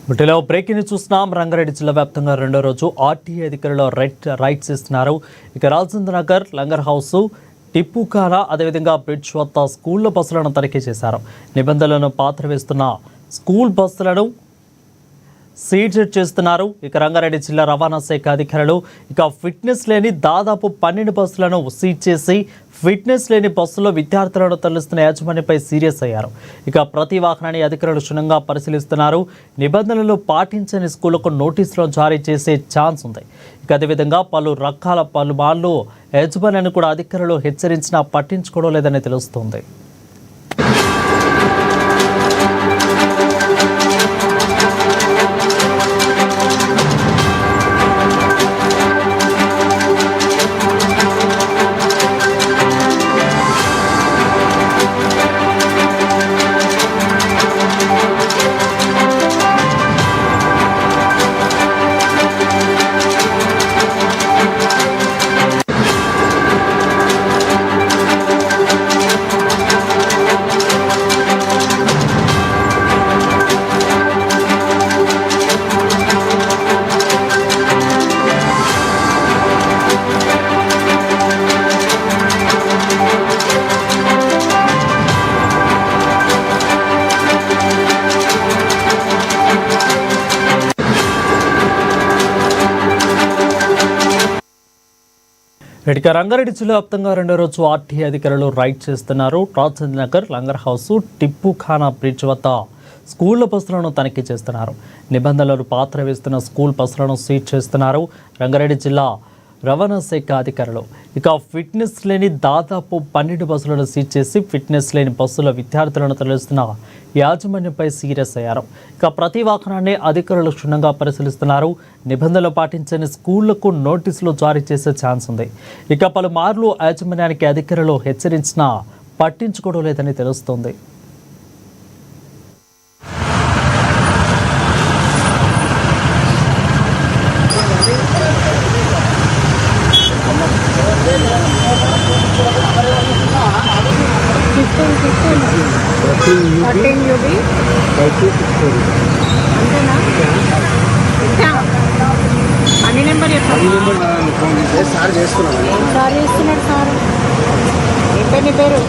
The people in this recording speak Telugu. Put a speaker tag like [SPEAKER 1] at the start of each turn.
[SPEAKER 1] వీటిలో బ్రేకింగ్ చూస్తున్నాం. రంగారెడ్డి జిల్లా వ్యాప్తంగా రెండో రోజు ఆర్టీఏ అధికారులు రైట్స్ ఇస్తున్నారు. ఇక రాజేంద్ర నగర్, లంగర్ హౌస్, టిప్పుఖానా, అదేవిధంగా బ్రిడ్జ్ వద్ద స్కూళ్ల బస్సులను తనిఖీ చేశారు. నిబంధనలను పాత్ర వేస్తున్న స్కూల్ బస్సులను సీజ్ చేస్తున్నారు. ఇక రంగారెడ్డి జిల్లా రవాణా శాఖ అధికారులు ఫిట్నెస్ లేని దాదాపు 12 బస్సులను సీజ్ చేసి ఫిట్నెస్ లేని బస్సులో విద్యార్థులను తరలిస్తున్న యాజమాన్యంపై సీరియస్ అయ్యారు. ప్రతి వాహనాన్ని అధికారులు క్షుణ్ణంగా పరిశీలిస్తున్నారు. నిబంధనలు పాటించని స్కూళ్లకు నోటీసులు జారీ చేసే ఛాన్స్ ఉంది. అదేవిధంగా పలుమార్లు యాజమాన్యాన్ని కూడా అధికారులు హెచ్చరించినా పట్టించుకోవడం లేదని తెలుస్తోంది. రంగారెడ్డి జిల్లా వ్యాప్తంగా రెండో రోజు ఆర్టీఏ అధికారులు రైడ్ చేస్తున్నారు. రాజేంద్ర నగర్, లంగర్ హౌస్, టిప్పుఖానా బ్రిడ్జ్ వద్ద స్కూళ్ల బస్సులను తనిఖీ చేస్తున్నారు. నిబంధనలు పాత్ర వేస్తున్న స్కూల్ బస్సులను సీజ్ చేస్తున్నారు. రంగారెడ్డి జిల్లా రవాణా శాఖ అధికారులు ఫిట్నెస్ లేని దాదాపు 12 బస్సులను సీజ్ చేసి ఫిట్నెస్ లేని బస్సుల విద్యార్థులను తరలిస్తున్న యాజమాన్యంపై సీరియస్ అయ్యారు. ప్రతి వాహనాన్ని అధికారులు క్షుణ్ణంగా పరిశీలిస్తున్నారు. నిబంధనలు పాటించని స్కూళ్లకు నోటీసులు జారీ చేసే ఛాన్స్ ఉంది. పలుమార్లు యాజమాన్యానికి అధికారులు హెచ్చరించినా పట్టించుకోవడం లేదని తెలుస్తోంది.
[SPEAKER 2] అన్ని నెంబర్ సార్ చేస్తున్నాడు సార్ ఏంటంటే పేరు